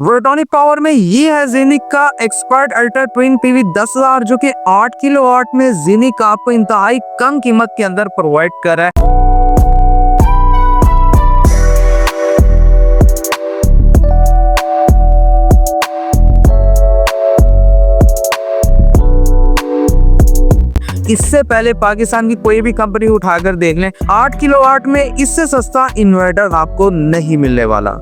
Voltronic power में ये है जेनिक का एक्सपर्ट अल्ट्रा ट्विन पीवी 10,000 जो कि 8 किलोवाट में जेनिक आपको इंतहाई कम कीमत के अंदर प्रोवाइड कर रहा है। इससे पहले पाकिस्तान की कोई भी कंपनी उठाकर देख लें, 8 किलोवाट में इससे सस्ता इन्वर्टर आपको नहीं मिलने वाला।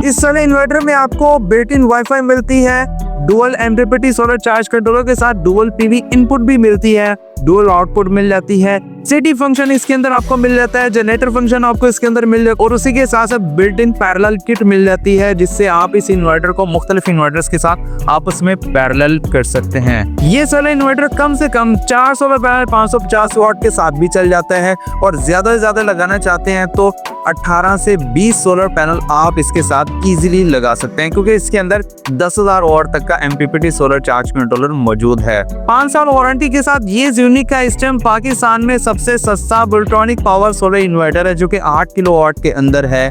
इस वाले इन्वर्टर में आपको बिल्ट इन वाईफाई मिलती है, dual MPPT solar charge controller के साथ डुअल पीवी इनपुट भी मिलती है, डुअल आउटपुट मिल जाती है, सिटी फंक्शन इसके अंदर आपको मिल जाता है, जनरेटर फंक्शन आपको इसके अंदर मिल जाता है और उसी के साथ साथ बिल्ट इन पैरेलल किट मिल जाती है, जिससे आप इस इन्वर्टर को मुख्तलिफ इन्वर्टर्स के साथ आपस में पैरेलल कर सकते हैं। ये सारा इन्वर्टर कम से कम 4 सोलर पैनल 550 वाट के साथ भी चल जाता है और ज्यादा से ज्यादा लगाना चाहते हैं तो 18 से 20 सोलर पैनल आप इसके साथ इजीली लगा सकते हैं, क्योंकि इसके अंदर 10,000 वाट तक का एमपीपीटी सोलर चार्ज कंट्रोलर मौजूद है। 5 साल वारंटी के साथ ये यूनिक का इस टाइम पाकिस्तान में सबसे सस्ता वोल्ट्रॉनिक पावर सोलर इन्वर्टर है, जो कि 8 किलोवाट के अंदर है।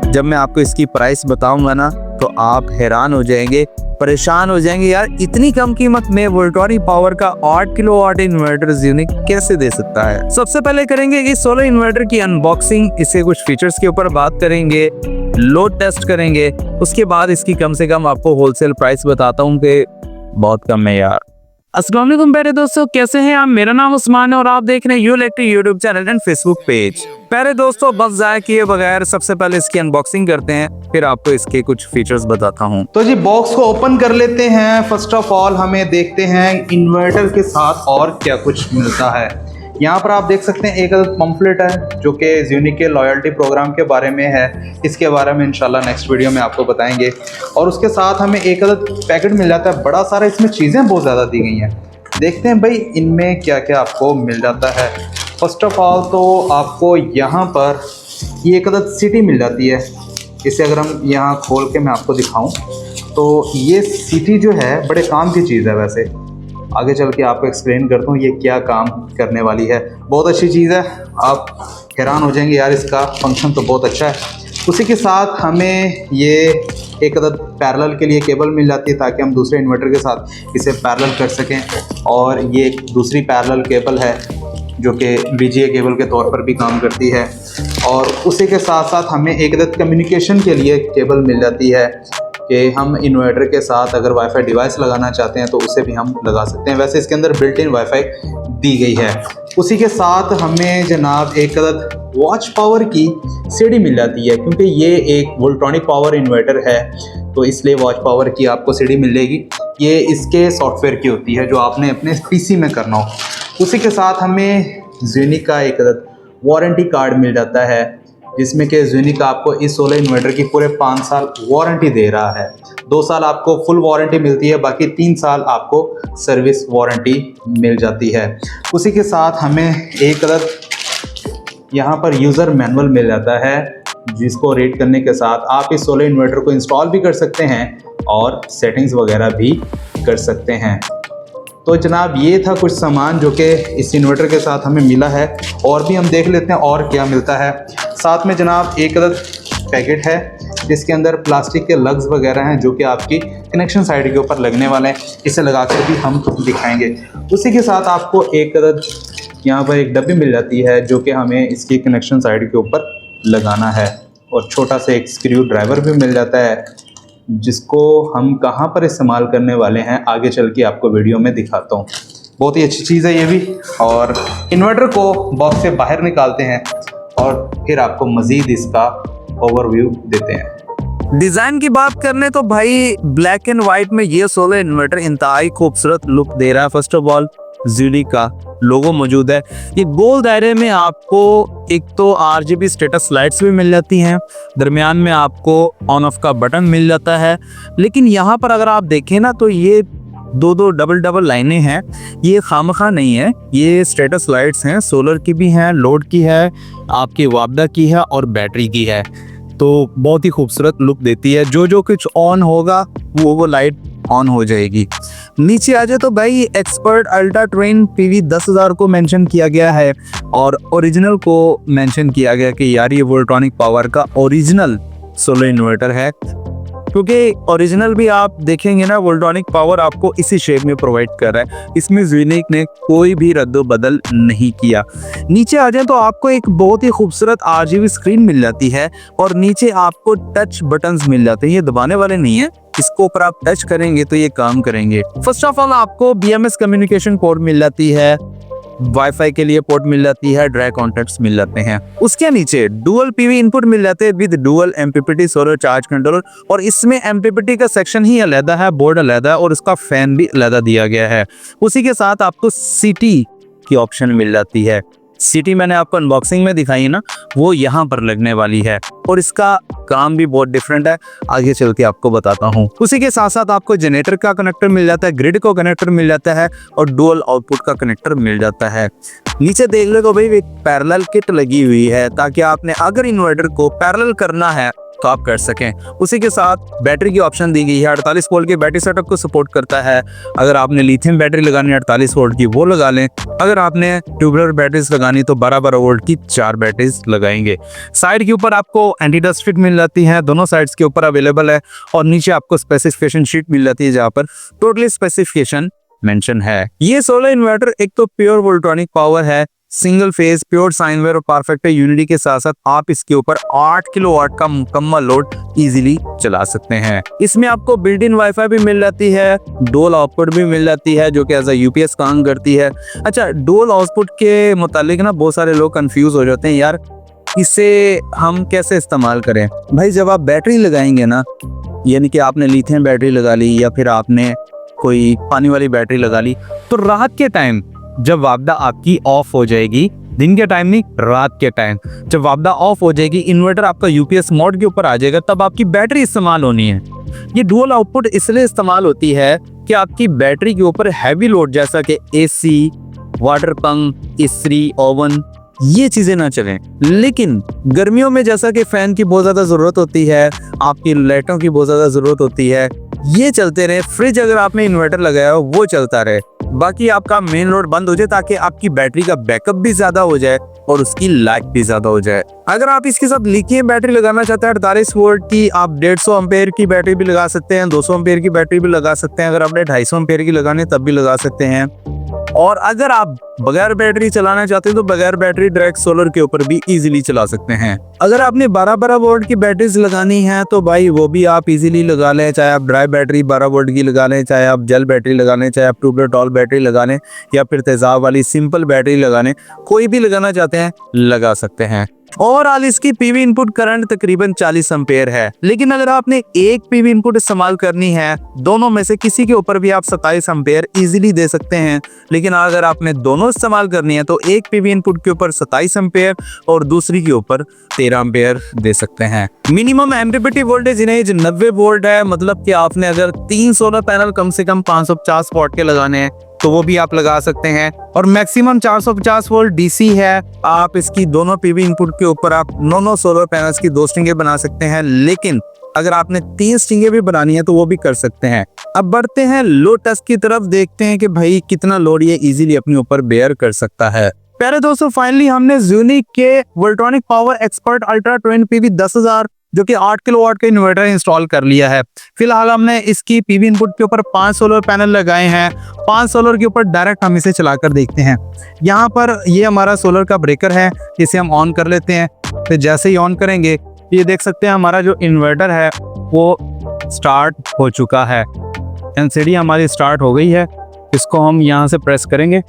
जब मैं आपको इसकी प्राइस बताऊंगा ना तो आप हैरान हो जाएंगे, परेशान हो जाएंगे, यार इतनी कम कीमत में वोल्ट्रॉनिक पावर का 8 किलोवाट इन्वर्टर यूनिक कैसे दे सकता है। सबसे पहले करेंगे इस सोलर इन्वर्टर की अनबॉक्सिंग, इसके कुछ फीचर्स के ऊपर बात करेंगे, लोड टेस्ट करेंगे, उसके बाद इसकी कम से कम आपको होलसेल प्राइस बताता हूँ कि बहुत कम है यार। अस्सलाम वालेकुम प्यारे दोस्तों, कैसे हैं आप? मेरा नाम उस्मान है और आप देख रहे हैं you electric YouTube channel and Facebook page. प्यारे दोस्तों, बस ज़ाया किए बगैर सबसे पहले इसकी अनबॉक्सिंग करते हैं, फिर आपको इसके कुछ फीचर्र्स बताता हूं। तो जी बॉक्स को ओपन कर लेते हैं। फर्स्ट ऑफ ऑल हमें देखते हैं इन्वर्टर के साथ और क्या कुछ मिलता है। यहाँ पर आप देख सकते हैं एक अदद पम्फलेट है जो कि यूनिक के लॉयल्टी प्रोग्राम के बारे में है। इसके बारे में इंशाल्लाह नेक्स्ट वीडियो में आपको बताएंगे। और उसके साथ हमें एक अदद पैकेट मिल जाता है, बड़ा सारा, इसमें चीज़ें बहुत ज़्यादा दी गई हैं। देखते हैं भाई इनमें क्या क्या आपको मिल जाता है। फर्स्ट ऑफ ऑल तो आपको यहाँ पर ये एक अदद सिटी मिल जाती है। इसे अगर हम यहाँ खोल के मैं आपको दिखाऊं तो ये सिटी जो है बड़े काम की चीज़ है। वैसे आगे चल के आपको एक्सप्लेन करता हूँ ये क्या काम करने वाली है। बहुत अच्छी चीज़ है, आप हैरान हो जाएंगे यार, इसका फंक्शन तो बहुत अच्छा है। उसी के साथ हमें ये एक अदद पैरेलल के लिए केबल मिल जाती है ताकि हम दूसरे इन्वर्टर के साथ इसे पैरेलल कर सकें। और ये एक दूसरी पैरेलल केबल है जो कि VGA केबल के तौर पर भी काम करती है। और उसी के साथ साथ हमें एक अदद कम्युनिकेशन के लिए केबल मिल जाती है कि हम इन्वर्टर के साथ अगर वाईफाई डिवाइस लगाना चाहते हैं तो उसे भी हम लगा सकते हैं। वैसे इसके अंदर बिल्ट इन वाईफाई दी गई है। उसी के साथ हमें जनाब एक अदद वॉच पावर की सीडी मिल जाती है, क्योंकि ये एक वोल्ट्रॉनिक पावर इन्वर्टर है तो इसलिए वॉच पावर की आपको सीडी मिल जाएगी। ये इसके सॉफ्टवेयर की होती है जो आपने अपने PC में करना हो। उसी के साथ हमें यूनिक का एक अदद वारंटी कार्ड मिल जाता है, जिसमें कि यूनिक आपको इस सोलर इन्वर्टर की पूरे 5 साल वारंटी दे रहा है। 2 साल आपको फुल वारंटी मिलती है, बाकी 3 साल आपको सर्विस वारंटी मिल जाती है। उसी के साथ हमें एक अदद यहाँ पर यूज़र मैनुअल मिल जाता है, जिसको रीड करने के साथ आप इस सोलर इन्वर्टर को इंस्टॉल भी कर सकते हैं और सेटिंग्स वगैरह भी कर सकते हैं। तो जनाब ये था कुछ सामान जो कि इस इन्वर्टर के साथ हमें मिला है। और भी हम देख लेते हैं और क्या मिलता है। साथ में जनाब एक अदद पैकेट है जिसके अंदर प्लास्टिक के लग्स वगैरह हैं जो कि आपकी कनेक्शन साइड के ऊपर लगने वाले हैं। इसे लगाकर भी हम दिखाएंगे। उसी के साथ आपको एक अदद यहाँ पर एक डब्बी मिल जाती है जो कि हमें इसकी कनेक्शन साइड के ऊपर लगाना है। और छोटा सा एक स्क्रू ड्राइवर भी मिल जाता है जिसको हम कहाँ पर इस्तेमाल करने वाले हैं आगे चल के आपको वीडियो में दिखाता हूँ। बहुत ही अच्छी चीज़ है ये भी। और इन्वर्टर को बॉक्स से बाहर निकालते हैं और फिर आपको मज़ीद इसका ओवरव्यू देते हैं। डिजाइन की बात करने तो भाई ब्लैक एंड व्हाइट में ये सोलर इन्वर्टर इंतहाई खूबसूरत लुक दे रहा है। फर्स्ट ऑफ ऑल यूनिक का लोगो मौजूद है। ये गोल दायरे में आपको एक तो RGB स्टेटस लाइट्स भी मिल जाती हैं, दरमियान में आपको ऑन ऑफ का बटन मिल जाता है। लेकिन यहाँ पर अगर आप देखें ना तो ये दो डबल लाइनें हैं, ये खामखा नहीं है। ये स्टेटस लाइट्स हैं, सोलर की भी हैं, लोड की है, आपकी वापदा की है और बैटरी की है। तो बहुत ही खूबसूरत लुक देती है। जो कुछ ऑन होगा वो लाइट ऑन हो जाएगी। नीचे आ जाए तो भाई एक्सपर्ट अल्ट्रा ट्विन पीवी 10,000 को मेंशन किया गया है और ओरिजिनल को मेंशन किया गया कि यार ये वोल्ट्रॉनिक पावर का ओरिजिनल सोलर इन्वर्टर है, क्योंकि ओरिजिनल भी आप देखेंगे ना वोल्ट्रॉनिक पावर आपको इसी शेप में प्रोवाइड कर रहा है। इसमें ज़ीनिक ने कोई भी रद्दो बदल नहीं किया। नीचे आ जाए तो आपको एक बहुत ही खूबसूरत RGB स्क्रीन मिल जाती है और नीचे आपको टच बटन्स मिल जाते हैं। ये दबाने वाले नहीं है, इसको ऊपर आप टच करेंगे तो ये काम करेंगे। फर्स्ट ऑफ ऑल आपको BMS कम्युनिकेशन पोर्ट मिल जाती है, वाईफाई के लिए पोर्ट मिल जाती है, ड्राई कॉन्टैक्ट्स मिल जाते हैं। उसके नीचे डुअल PV इनपुट मिल जाते हैं with dual MPPT solar charge controller, और इसमें MPPT का सेक्शन ही अलग है, बोर्ड अलग है और उसका फैन भी अलग दिया गया है। उसी के साथ आपको CT की ऑप्शन मिल जाती है। CT मैंने आपको अनबॉक्सिंग में दिखाई ना, वो यहाँ पर लगने वाली है और इसका काम भी बहुत डिफरेंट है, आगे चल के आपको बताता हूँ। उसी के साथ साथ आपको जनरेटर का कनेक्टर मिल जाता है, ग्रिड को कनेक्टर मिल जाता है और डुअल आउटपुट का कनेक्टर मिल जाता है। नीचे देख लो तो भाई एक पैरेलल किट लगी हुई है, ताकि आपने अगर इन्वर्टर को पैरेलल करना है तो आप कर सकें। उसी के साथ बैटरी की ऑप्शन दी गई है, 48 वोल्ट के बैटरी सेटअप को सपोर्ट करता है। अगर आपने लिथियम बैटरी लगानी है 48 वोल्ट की वो लगा लें, अगर आपने ट्यूबुलर बैटरीज लगानी तो 12-12 वोल्ट की 4 बैटरीज लगाएंगे। साइड के ऊपर आपको एंटी डस्ट फिट मिल जाती है, दोनों साइड्स के ऊपर अवेलेबल है, और नीचे आपको स्पेसिफिकेशन शीट मिल जाती है जहाँ पर टोटली स्पेसिफिकेशन मेंशन है। ये सोलर इन्वर्टर एक तो प्योर वोल्ट्रॉनिक पावर है, single phase pure sine wave और परफेक्ट यूनिटी के साथ साथ आप इसके ऊपर 8 किलोवाट का मुकम्मल लोड इजीली चला सकते हैं। इसमें आपको बिल्ट इन वाईफाई भी मिल जाती है, डुअल आउटपुट भी मिल जाती है जो कि एज अ UPS काम करती है। अच्छा, डुअल आउटपुट के मुतालिक ना बहुत सारे लोग कंफ्यूज हो जाते हैं, यार इसे हम कैसे इस्तेमाल करें। भाई जब आप बैटरी लगाएंगे ना, यानी कि आपने लिथियम बैटरी लगा ली या फिर आपने कोई पानी वाली बैटरी लगा ली, तो रात के टाइम जब वापदा आपकी ऑफ हो जाएगी, दिन के टाइम नहीं रात के टाइम जब वापदा ऑफ हो जाएगी, इन्वर्टर आपका UPS मोड के ऊपर आ जाएगा, तब आपकी बैटरी इस्तेमाल होनी है। ये डुअल आउटपुट इसलिए इस्तेमाल होती है कि आपकी बैटरी के ऊपर हैवी लोड जैसा कि AC, वाटर पंप, इस्त्री, ओवन ये चीजें ना चलें। लेकिन गर्मियों में जैसा कि फैन की बहुत ज्यादा जरूरत होती है, आपकी लाइटों की बहुत ज्यादा जरूरत होती है, ये चलते रहे। फ्रिज अगर आपने इन्वर्टर लगाया हो वो चलता रहे, बाकी आपका मेन लोड बंद हो जाए, ताकि आपकी बैटरी का बैकअप भी ज्यादा हो जाए और उसकी लाइफ भी ज्यादा हो जाए। अगर आप इसके साथ लिथियम बैटरी लगाना चाहते हैं 48 वोल्ट की, आप 150 एम्पेयर की बैटरी भी लगा सकते हैं, 200 एम्पेयर की बैटरी भी लगा सकते हैं। अगर आपने 250 एम्पेयर की लगानी तब भी लगा सकते हैं। और अगर आप बगैर बैटरी चलाना चाहते हैं तो बगैर बैटरी डायरेक्ट सोलर के ऊपर भी इजीली चला सकते हैं। अगर आपने 12-12 वोल्ट की बैटरीज लगानी है तो भाई वो भी आप इजीली लगा लें, चाहे आप ड्राई बैटरी 12 वोल्ट की लगा लें, चाहे आप जेल बैटरी लगा लें, चाहे आप ट्यूबुलर टॉल बैटरी लगा लें या फिर तेजाब वाली सिंपल बैटरी लगा लें, कोई भी लगाना चाहते हैं लगा सकते हैं। ओवरऑल इसकी PV इनपुट करंट तकरीबन 40 एम्पेयर है। लेकिन अगर आपने एक PV इनपुट इस्तेमाल करनी है, दोनों में से किसी के ऊपर भी आप 27 एम्पेयर इजीली दे सकते हैं। लेकिन अगर आपने दोनों इस्तेमाल करनी है तो एक PV इनपुट के ऊपर 27 एम्पेयर और दूसरी के ऊपर 13 एम्पेयर दे सकते हैं। मिनिमम MPPT वोल्टेज इनेज 90 वोल्ट है, मतलब कि आपने अगर 3 सोलर पैनल कम से कम 550 वॉट के लगाने हैं तो वो भी आप लगा सकते हैं। और मैक्सिमम 450 वोल्ट DC है। आप इसकी दोनों PV इनपुट के ऊपर आप 9 सोलर पैनल्स की 2 स्ट्रिंगें बना सकते हैं, लेकिन अगर आपने 3 स्ट्रिंगें भी बनानी है तो वो भी कर सकते हैं। अब बढ़ते हैं लो टच की तरफ, देखते हैं कि भाई कितना लोड ये इजीली अपने ऊपर बेयर कर सकता है। प्यारे दोस्तों, फाइनली हमने ज़ीनिक के Voltronic power expert ultra twin PV 10000 जो कि 8 किलोवाट का इन्वर्टर इंस्टॉल कर लिया है। फिलहाल हमने इसकी PV इनपुट के ऊपर 5 सोलर पैनल लगाए हैं। 5 सोलर के ऊपर डायरेक्ट हम इसे चलाकर देखते हैं। यहाँ पर ये हमारा सोलर का ब्रेकर है, इसे हम ऑन कर लेते हैं। तो जैसे ही ऑन करेंगे ये देख सकते हैं हमारा जो इन्वर्टर है वो स्टार्ट हो चुका है। LCD हमारी स्टार्ट हो गई है। इसको हम यहाँ से प्रेस करेंगे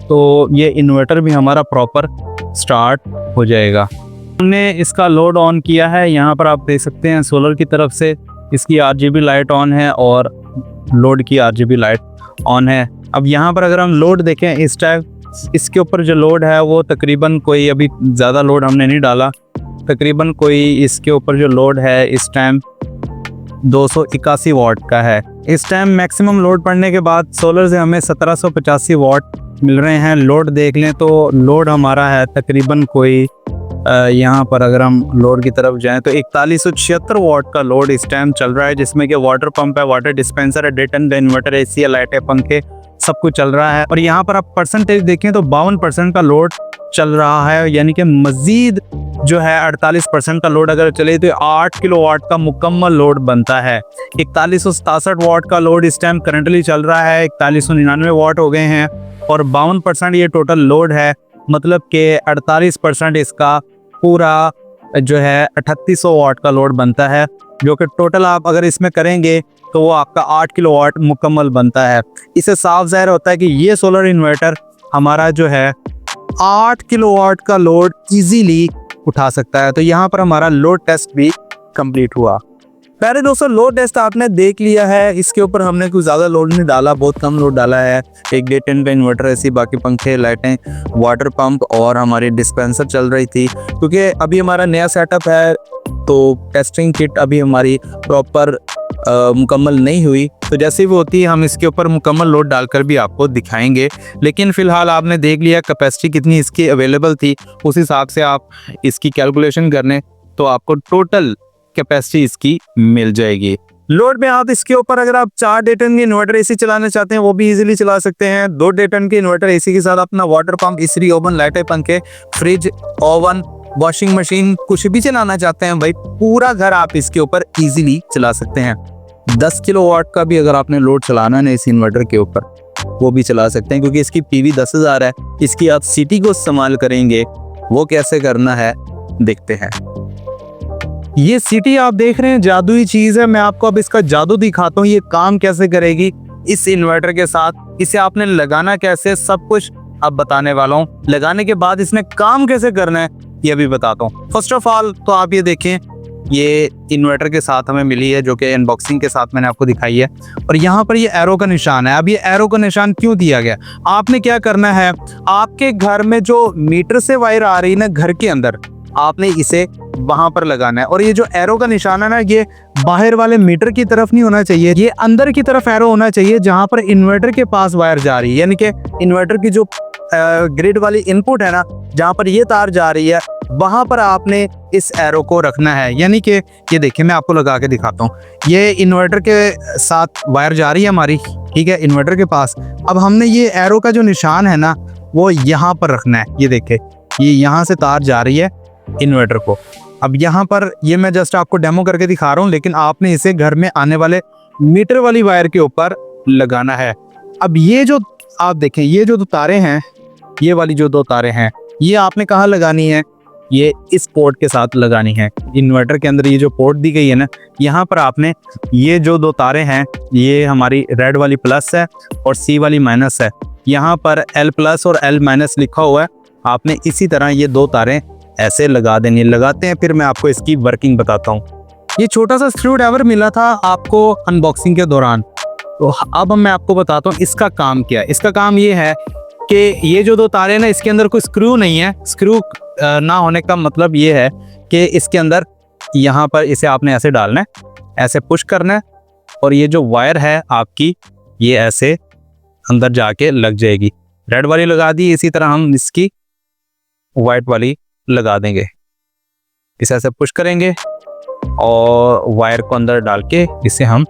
तो ये इन्वर्टर भी हमारा प्रॉपर स्टार्ट हो जाएगा। हमने इसका लोड ऑन किया है। यहाँ पर आप देख सकते हैं सोलर की तरफ से इसकी RGB लाइट ऑन है और लोड की RGB लाइट ऑन है। अब यहाँ पर अगर हम लोड देखें इस टाइम, इसके ऊपर जो लोड है वो तकरीबन कोई, अभी ज़्यादा लोड हमने नहीं डाला, तकरीबन कोई इसके ऊपर जो लोड है इस टाइम 281 वॉट का है। इस टाइम मैक्सिमम लोड पड़ने के बाद सोलर से हमें 1785 वॉट मिल रहे हैं। लोड देख लें तो लोड हमारा है तकरीबन कोई यहाँ पर अगर हम लोड की तरफ जाएं तो 4176 वॉट का लोड इस टाइम चल रहा है, जिसमें कि वाटर पंप है, वाटर डिस्पेंसर है, डेटन इन्वर्टर, AC है, लाइटें, पंखे, सब कुछ चल रहा है। और यहाँ पर आप परसेंटेज देखें तो 52% का लोड चल रहा है, यानी कि मजीद जो है 48% का लोड अगर चले तो 8 किलोवाट का मुकम्मल लोड बनता है। 4167 वाट का लोड इस टाइम करंटली चल रहा है, 4199 वाट हो गए हैं और 52% ये टोटल लोड है। मतलब कि 48% इसका पूरा जो है 3800 वाट का लोड बनता है, जो कि टोटल आप अगर इसमें करेंगे तो वो आपका 8 किलोवाट मुकम्मल बनता है। इससे साफ ज़ाहिर होता है कि ये सोलर इन्वर्टर हमारा जो है 8 किलोवाट का लोड इजीली उठा सकता है। तो यहाँ पर हमारा लोड टेस्ट भी कंप्लीट हुआ। प्यारे दोस्तों, लोड टेस्ट आपने देख लिया है। इसके ऊपर हमने कुछ ज़्यादा लोड नहीं डाला, बहुत कम लोड डाला है। एक D10 का इन्वर्टर ऐसी, बाकी पंखे, लाइटें, वाटर पंप और हमारी डिस्पेंसर चल रही थी। क्योंकि अभी हमारा नया सेटअप है तो टेस्टिंग किट अभी हमारी प्रॉपर मुकम्मल नहीं हुई, तो जैसे ही वो होती है हम इसके ऊपर मुकम्मल लोड डालकर भी आपको दिखाएंगे। लेकिन फ़िलहाल आपने देख लिया कैपेसिटी कितनी इसकी अवेलेबल थी, उस हिसाब से आप इसकी कैलकुलेशन करने तो आपको टोटल कैपेसिटी इसकी मिल जाएगी। लोड में आप इसके ऊपर अगर आप 4 D10 के इन्वर्टर एसी चलाना चाहते हैं वो भी इजीली चला सकते हैं। 2 D10 के इन्वर्टर एसी के साथ अपना वाटर पंप, इस्त्री, ओवन, लाइटें, पंखे, फ्रिज, ओवन, वॉशिंग मशीन कुछ भी चलाना चाहते हैं भाई, पूरा घर आप इसके ऊपर इजीली चला सकते हैं। 10 किलोवाट का भी अगर आपने लोड चलाना है ना इस इन्वर्टर के ऊपर, वो भी चला सकते हैं, क्योंकि इसकी पीवी 10,000 है। इसकी आप सिटी को इस्तेमाल करेंगे, वो कैसे करना है देखते हैं। ये सिटी आप देख रहे हैं जादुई चीज है, मैं आपको अब इसका जादू दिखाता हूँ, ये काम कैसे करेगी इस इन्वर्टर के साथ। इसे आपने लगाना कैसे, सब कुछ अब बताने वाला हूँ। लगाने के बाद इसने काम कैसे करना है ये भी बताता हूँ। फर्स्ट ऑफ ऑल तो आप ये देखें, ये इन्वर्टर के साथ हमें मिली है, जो कि अनबॉक्सिंग के साथ मैंने आपको दिखाई है। और यहाँ पर ये एरो का निशान है। अब ये एरो का निशान क्यों दिया गया, आपने क्या करना है, आपके घर में जो मीटर से वायर आ रही है ना घर के अंदर, आपने इसे वहां पर लगाना है। और ये जो एरो का निशान है ना, ये बाहर वाले मीटर की तरफ नहीं होना चाहिए, ये अंदर की तरफ एरो होना चाहिए जहां पर इन्वर्टर के पास वायर जा रही है। यानी कि इन्वर्टर की जो ग्रिड वाली इनपुट है ना, जहां पर ये तार जा रही है, वहां पर आपने इस एरो को रखना है। यानी कि ये देखिए, मैं आपको लगा के दिखाता हूँ। ये इन्वर्टर के साथ वायर जा रही है हमारी, ठीक है, इन्वर्टर के पास। अब हमने ये एरो का जो निशान है ना, वो यहाँ पर रखना है। ये देखे, ये यहाँ से तार जा रही है इन्वर्टर को। अब यहाँ पर ये मैं जस्ट आपको डेमो करके दिखा रहा हूँ, लेकिन आपने इसे घर में आने वाले मीटर वाली वायर के ऊपर लगाना है। अब ये जो आप देखें, ये जो 2 तारें हैं, ये वाली जो 2 तारें हैं, ये आपने कहाँ लगानी है, ये इस पोर्ट के साथ लगानी है। इन्वर्टर के अंदर ये जो पोर्ट दी गई है ना, यहाँ पर आपने ये जो 2 तारें हैं, ये हमारी रेड वाली प्लस है और सी वाली माइनस है। यहाँ पर L प्लस और L माइनस लिखा हुआ है। आपने इसी तरह ये 2 तारें ऐसे लगा देनी। लगाते हैं फिर मैं आपको इसकी वर्किंग बताता हूँ। ये छोटा सा स्क्रू ड्राइवर मिला था आपको अनबॉक्सिंग के दौरान, तो अब मैं आपको बताता हूँ इसका काम क्या है। इसका काम ये है कि ये जो 2 तारें ना, इसके अंदर कोई स्क्रू नहीं है। स्क्रू ना होने का मतलब ये है कि इसके अंदर यहाँ पर इसे आपने ऐसे डालना है, ऐसे पुश करना है, और ये जो वायर है आपकी, ये ऐसे अंदर जाके लग जाएगी। रेड वाली लगा दी, इसी तरह हम इसकी वाइट वाली लगा देंगे। इसे ऐसे पुश करेंगे और वायर को अंदर डाल के इसे हम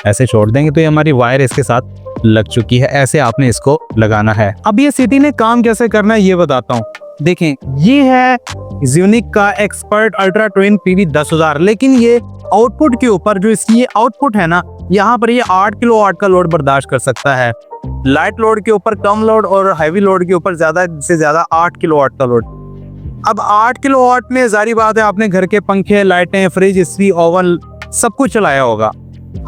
ऐसे छोड़ देंगे, तो ये हमारी वायर इसके साथ लग चुकी है। ऐसे आपने इसको लगाना है। अब ये सिटी ने काम कैसे करना है ये बताता हूँ। देखें, ये है ज़्यूनिक का एक्सपर्ट अल्ट्रा ट्विन PV 10,000, लेकिन ये आउटपुट के ऊपर जो इसकी ये आउटपुट है ना, यहाँ पर ये 8 किलोवाट का लोड बर्दाश्त कर सकता है। लाइट लोड के ऊपर कम लोड और हैवी लोड के ऊपर ज़्यादा से ज़्यादा 8 किलोवाट का लोड। अब 8 किलोवाट में जारी बात है आपने घर के पंखे, लाइटें, फ्रिज, इस्त्री, ओवन सब कुछ चलाया होगा।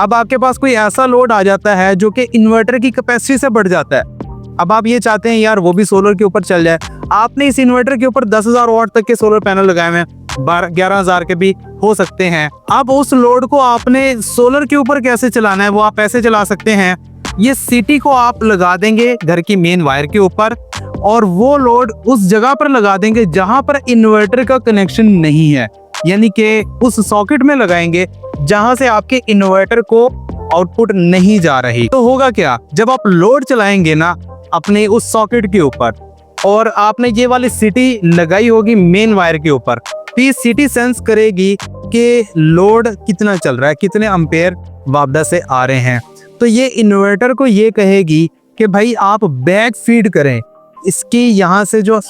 अब आपके पास कोई ऐसा लोड आ जाता है जो कि इन्वर्टर की कैपेसिटी से बढ़ जाता है। अब आप ये चाहते हैं यार वो भी सोलर के ऊपर चल जाए। आपने इस इन्वर्टर के ऊपर 10,000 वाट तक के सोलर पैनल लगाए हुए हैं, 11,000 के भी हो सकते हैं। अब उस लोड को आपने सोलर के ऊपर कैसे चलाना है, वो आप ऐसे चला सकते हैं। ये सिटी को आप लगा देंगे घर की मेन वायर के ऊपर, और वो लोड उस जगह पर लगा देंगे जहां पर इन्वर्टर का कनेक्शन नहीं है, यानी कि उस सॉकेट में लगाएंगे जहां से आपके इन्वर्टर को आउटपुट नहीं जा रही। तो होगा क्या, जब आप लोड चलाएंगे ना अपने उस सॉकेट के ऊपर, और आपने ये वाली सिटी लगाई होगी मेन वायर के ऊपर, तो ये सिटी सेंस करेगी कि लोड कितना चल रहा है, कितने एम्पेयर वापदा से आ रहे हैं। तो ये इन्वर्टर को ये कहेगी कि भाई आप बैक फीड करें, इसकी यहाँ से जो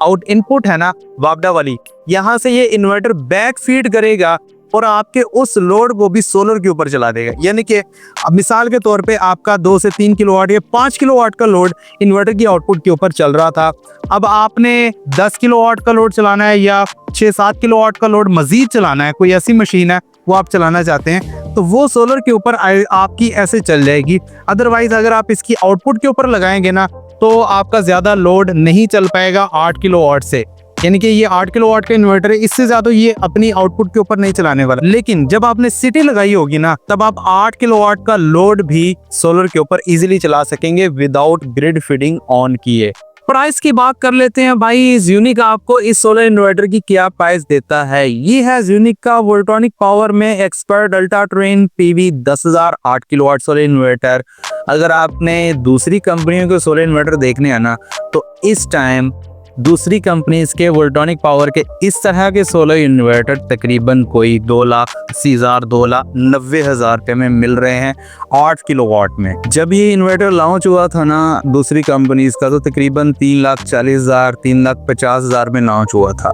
आउट इनपुट है ना वापडा वाली, यहाँ से ये इन्वर्टर बैक फीड करेगा और आपके उस लोड को भी सोलर के ऊपर चला देगा। यानी कि अब मिसाल के तौर पे आपका 2 से 3 किलोवाट या 5 किलोवाट का लोड इन्वर्टर की आउटपुट के ऊपर चल रहा था, अब आपने 10 किलोवाट का लोड चलाना है या 6-7 किलोवाट का लोड मजीद चलाना है, कोई ऐसी मशीन है वो आप चलाना चाहते हैं, तो वो सोलर के ऊपर आपकी ऐसे चल जाएगी। अदरवाइज अगर आप इसकी आउटपुट के ऊपर लगाएंगे ना तो आपका ज़्यादा लोड नहीं चल पाएगा 8 किलोवाट से। यानी कि ये 8 किलोवाट का इन्वर्टर है, इससे ज़्यादा ये अपनी आउटपुट के ऊपर नहीं चलाने वाला। लेकिन जब आपने सिटी लगाई होगी ना तब आप 8 किलोवाट का लोड भी सोलर के ऊपर इजीली चला सकेंगे विदाउट ग्रिड फीडिंग ऑन किए। प्राइस की बात कर लेते हैं भाई, ज़्यूनिक आपको इस सोलर इन्वर्टर की क्या प्राइस देता है। ये है ज़्यूनिक का वोल्ट्रॉनिक पावर में expert ultra train PV 10,000 8 kilowatt solar inverter. अगर आपने दूसरी कंपनियों के सोलर इन्वर्टर देखने आना तो इस टाइम दूसरी कंपनीज के वोल्ट्रॉनिक पावर के इस तरह के सोलर इन्वर्टर तकरीबन कोई 2,80,000 2,90,000 रुपये में मिल रहे हैं 8 किलोवाट में। जब ये इन्वर्टर लॉन्च हुआ था ना दूसरी कंपनीज का तो तकरीबन 3,40,000 3,50,000 में लॉन्च हुआ था।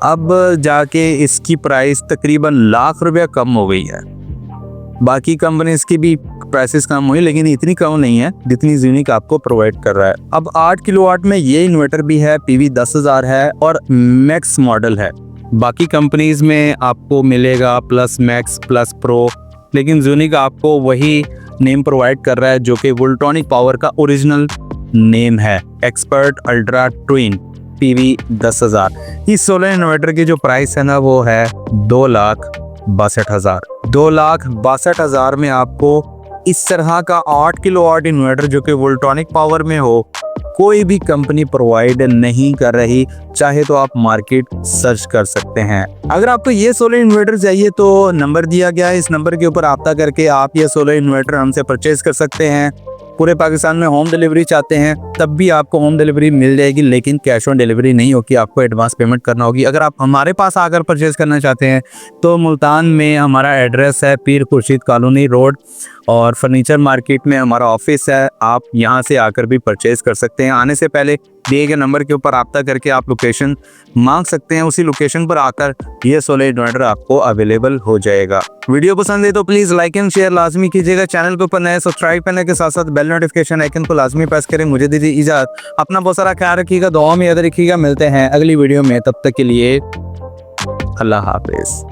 अब जाके इसकी प्राइस तकरीबन लाख रुपया कम हो गई है। बाकी कंपनीज की भी प्राइसेस कम हुई लेकिन इतनी कम नहीं है जितनी ज़्यूनिक आपको प्रोवाइड कर रहा है। अब 8 किलोवाट में ये इन्वर्टर भी है, PV 10,000 है और मैक्स मॉडल है। बाकी कंपनीज में आपको मिलेगा प्लस मैक्स प्लस प्रो, लेकिन ज़्यूनिक आपको वही नेम प्रोवाइड कर रहा है जो कि वोल्ट्रॉनिक पावर का ओरिजिनल नेम है, एक्सपर्ट अल्ट्रा ट्विन PV 10,000। इस सोलर इन्वर्टर की जो प्राइस है ना वो है 2,62,000। 2,62,000 में आपको इस तरह का 8 किलोवाट इन्वर्टर जो कि वोल्ट्रॉनिक पावर में हो कोई भी कंपनी प्रोवाइड नहीं कर रही, चाहे तो आप मार्केट सर्च कर सकते हैं। अगर आपको ये सोलर इन्वर्टर चाहिए तो नंबर दिया गया है, इस नंबर के ऊपर रब्ता करके आप ये सोलर इन्वर्टर हमसे परचेज कर सकते हैं। पूरे पाकिस्तान में होम डिलीवरी चाहते हैं तब भी आपको होम डिलीवरी मिल जाएगी, लेकिन कैश ऑन डिलीवरी नहीं होगी, आपको एडवांस पेमेंट करना होगी। अगर आप हमारे पास आकर परचेज करना चाहते हैं तो मुल्तान में हमारा एड्रेस है पीर खुर्शीद कॉलोनी रोड और फर्नीचर मार्केट में हमारा ऑफिस है। आप यहां से आकर भी परचेज कर सकते हैं। आने से पहले दिए गए नंबर के ऊपर रब्ता करके आप लोकेशन मांग सकते हैं, उसी लोकेशन पर आकर ये सोलर इन्वर्टर आपको अवेलेबल हो जाएगा। वीडियो पसंद है तो प्लीज़ लाइक एंड शेयर लाजमी कीजिएगा। चैनल के ऊपर नए सब्सक्राइब करने के साथ साथ बेल नोटिफिकेशन आइकन को लाजमी प्रेस करें। मुझे दीजिए इजाज़त, अपना बहुत सारा ख्याल रखिएगा, दुआ में याद रखिएगा। मिलते हैं अगली वीडियो में, तब तक के लिए अल्लाह हाफिज़।